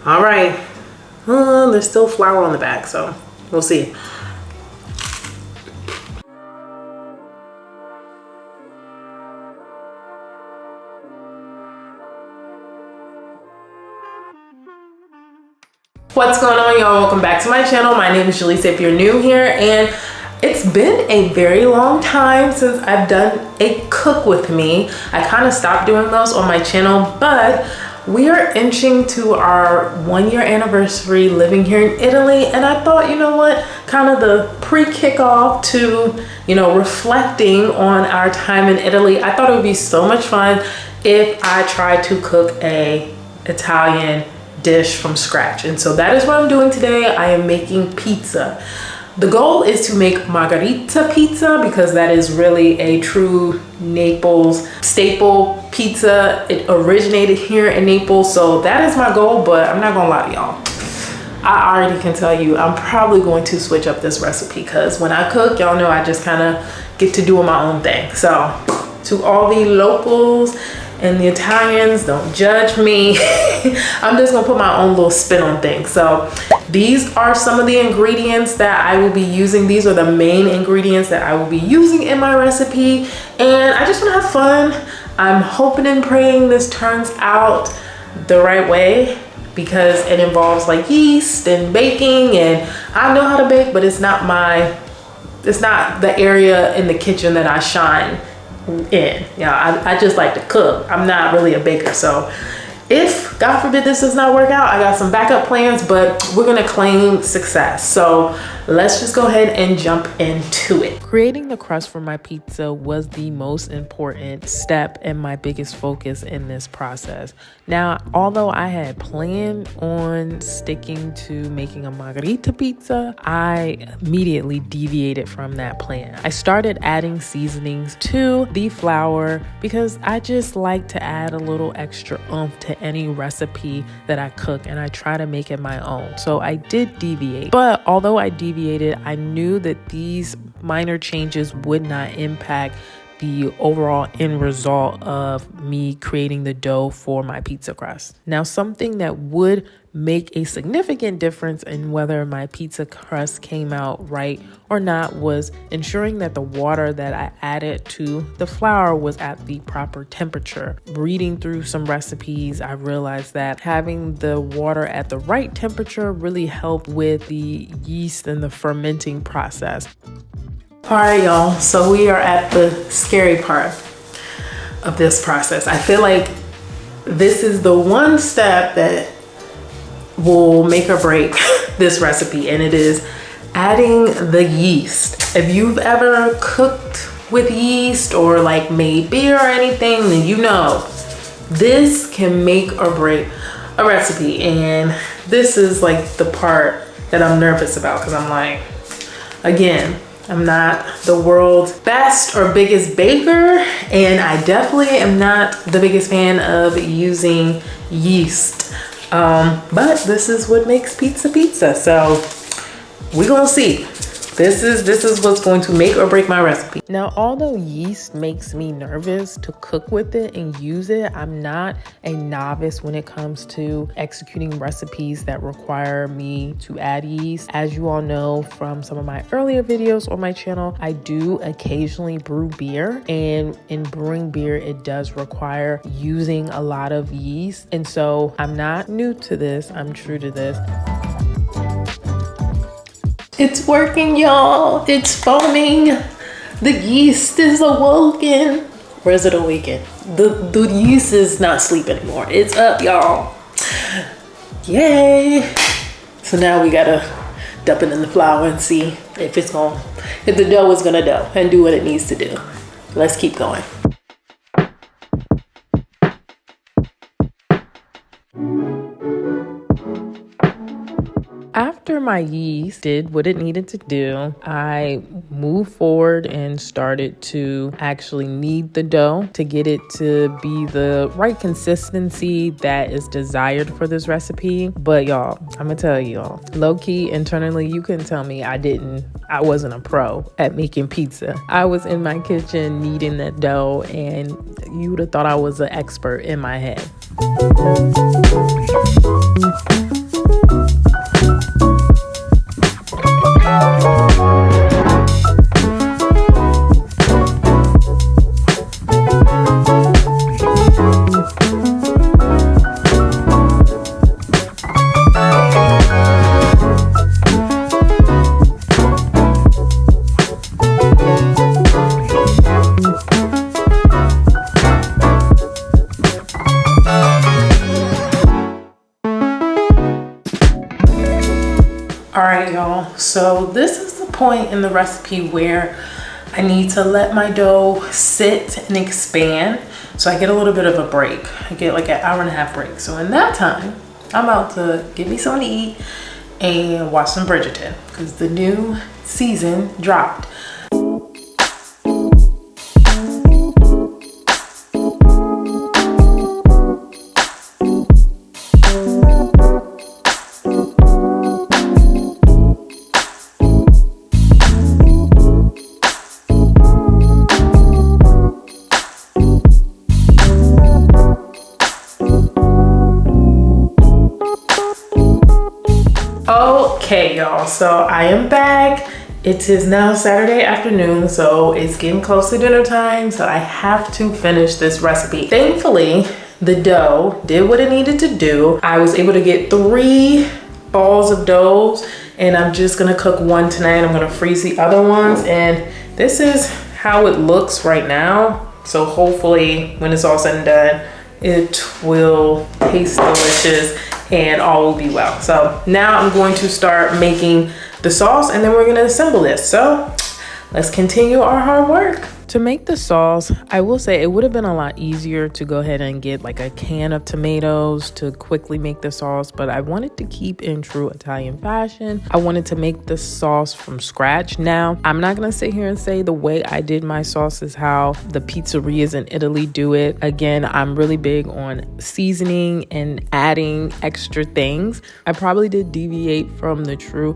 All right. There's still flour on the back, so we'll see. What's going on, y'all? Welcome back to my channel. My name is Jaleesa if you're new here, and it's been a very long time since I've done a cook with me. I kind of stopped doing those on my channel, but we are inching to our 1-year anniversary living here in Italy, and I thought, you know what, kind of the pre-kickoff to, you know, reflecting on our time in Italy, I thought it would be so much fun if I tried to cook a Italian dish from scratch. And so that is what I'm doing today. I am making pizza. The goal is to make margherita pizza because that is really a true Naples staple pizza. It originated here in Naples, so that is my goal, but I'm not gonna lie to y'all. I already can tell you I'm probably going to switch up this recipe because when I cook, y'all know I just kind of get to do my own thing. So to all the locals and the Italians, don't judge me. I'm just gonna put my own little spin on things. So these are some of the ingredients that I will be using. These are the main ingredients that I will be using in my recipe. And I just wanna have fun. I'm hoping and praying this turns out the right way because it involves like yeast and baking, and I know how to bake, but it's not the area in the kitchen that I shine in. Yeah, I just like to cook. I'm not really a baker, so if God forbid this does not work out, I got some backup plans, but we're gonna claim success. So let's just go ahead and jump into it. Creating the crust for my pizza was the most important step and my biggest focus in this process. Now, although I had planned on sticking to making a margherita pizza, I immediately deviated from that plan. I started adding seasonings to the flour because I just like to add a little extra oomph to any recipe that I cook, and I try to make it my own. So I did deviate, but although I deviated, I knew that these minor changes would not impact the overall end result of me creating the dough for my pizza crust. Now, something that would make a significant difference in whether my pizza crust came out right or not was ensuring that the water that I added to the flour was at the proper temperature. Reading through some recipes, I realized that having the water at the right temperature really helped with the yeast and the fermenting process. All right, y'all, so we are at the scary part of this process. I feel like this is the one step that will make or break this recipe, and it is adding the yeast. If you've ever cooked with yeast or like made beer or anything, then you know this can make or break a recipe. And this is like the part that I'm nervous about because I'm like, again, I'm not the world's best or biggest baker, and I definitely am not the biggest fan of using yeast. But this is what makes pizza pizza. So we're gonna see. This is what's going to make or break my recipe. Now, although yeast makes me nervous to cook with it and use it, I'm not a novice when it comes to executing recipes that require me to add yeast. As you all know from some of my earlier videos on my channel, I do occasionally brew beer, and in brewing beer, it does require using a lot of yeast. And so I'm not new to this, I'm true to this. It's working, y'all. It's foaming. The yeast is awoken. Or is it awakened? The yeast is not asleep anymore. It's up, y'all. Yay. So now we gotta dump it in the flour and see if the dough is gonna dough and do what it needs to do. Let's keep going. After my yeast did what it needed to do, I moved forward and started to actually knead the dough to get it to be the right consistency that is desired for this recipe. But y'all, I'm gonna tell y'all, low-key, internally, you couldn't tell me I wasn't a pro at making pizza. I was in my kitchen kneading that dough, and you would have thought I was an expert in my head. All right, y'all, so this is the point in the recipe where I need to let my dough sit and expand so I get a little bit of a break. I get like an hour and a half break. So in that time, I'm about to get me something to eat and watch some Bridgerton because the new season dropped. Okay, y'all, so I am back. It is now Saturday afternoon, so it's getting close to dinner time, so I have to finish this recipe. Thankfully, the dough did what it needed to do. I was able to get 3 balls of doughs, and I'm just gonna cook one tonight. I'm gonna freeze the other ones, and this is how it looks right now. So hopefully, when it's all said and done, it will taste delicious and all will be well. So now I'm going to start making the sauce and then we're gonna assemble this. So let's continue our hard work. To make the sauce, I will say it would have been a lot easier to go ahead and get like a can of tomatoes to quickly make the sauce, but I wanted to keep in true Italian fashion. I wanted to make the sauce from scratch. Now, I'm not gonna sit here and say the way I did my sauce is how the pizzerias in Italy do it. Again, I'm really big on seasoning and adding extra things. I probably did deviate from the true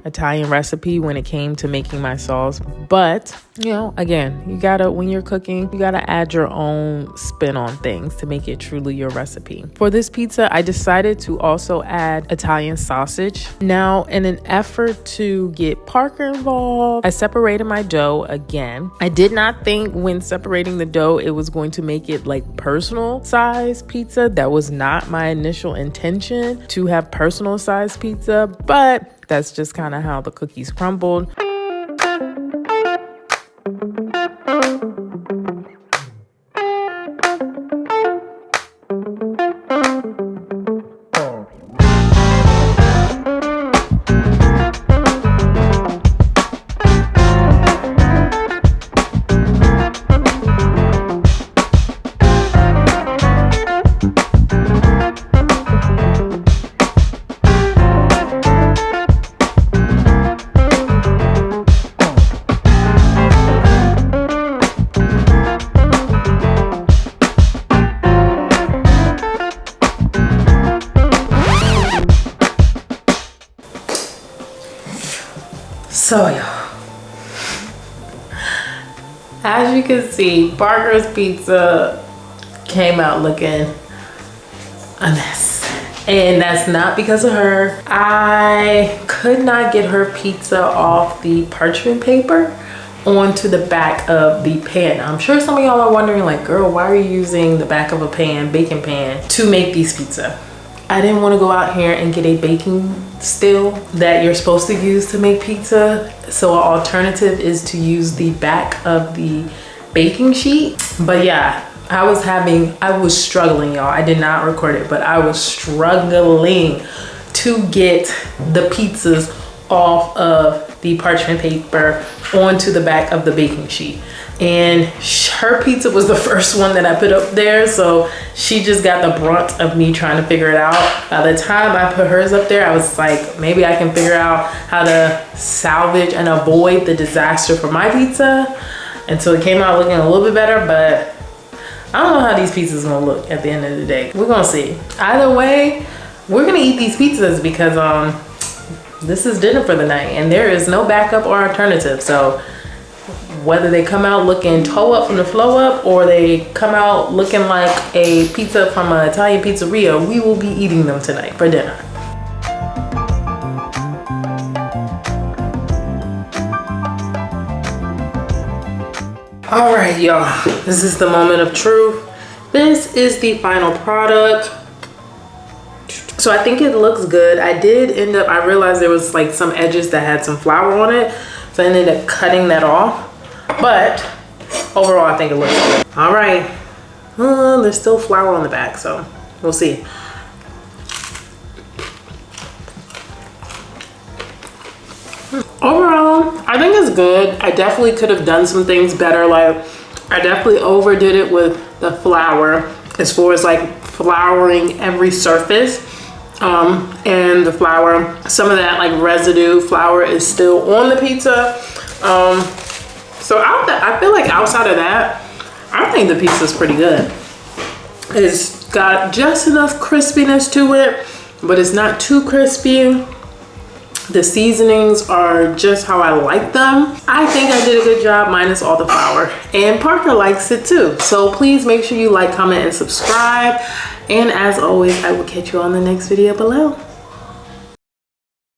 Italian recipe when it came to making my sauce, but you know, again, you gotta, when you're cooking, you gotta add your own spin on things to make it truly your recipe. For this pizza, I decided to also add Italian sausage. Now, in an effort to get Parker involved, I separated my dough again. I did not think when separating the dough it was going to make it like personal size pizza. That was not my initial intention, to have personal size pizza, but that's just kind of how the cookies crumbled. So y'all, as you can see, Parker's pizza came out looking a mess. And that's not because of her. I could not get her pizza off the parchment paper onto the back of the pan. I'm sure some of y'all are wondering like, girl, why are you using the back of a pan, baking pan, to make these pizza? I didn't want to go out here and get a baking still that you're supposed to use to make pizza. So an alternative is to use the back of the baking sheet. But yeah, I was struggling, y'all. I did not record it, but I was struggling to get the pizzas off of the parchment paper onto the back of the baking sheet. And her pizza was the first one that I put up there, so she just got the brunt of me trying to figure it out. By the time I put hers up there, I was like, maybe I can figure out how to salvage and avoid the disaster for my pizza. And so it came out looking a little bit better, but I don't know how these pizzas are gonna look at the end of the day. We're gonna see. Either way, we're gonna eat these pizzas because this is dinner for the night and there is no backup or alternative. So whether they come out looking toe up from the flow up or they come out looking like a pizza from an Italian pizzeria, we will be eating them tonight for dinner. All right, y'all, this is the moment of truth. This is the final product. So I think it looks good. I realized there was like some edges that had some flour on it. So I ended up cutting that off. But overall, I think it looks good. All right, there's still flour on the back, so we'll see. Overall, I think it's good. I definitely could have done some things better. Like, I definitely overdid it with the flour as far as like flouring every surface. And the flour, some of that like residue flour is still on the pizza. So I feel like outside of that, I think the pizza is pretty good. It's got just enough crispiness to it, but it's not too crispy. The seasonings are just how I like them. I think I did a good job minus all the flour. And Parker likes it too. So please make sure you like, comment, and subscribe. And as always, I will catch you on the next video below.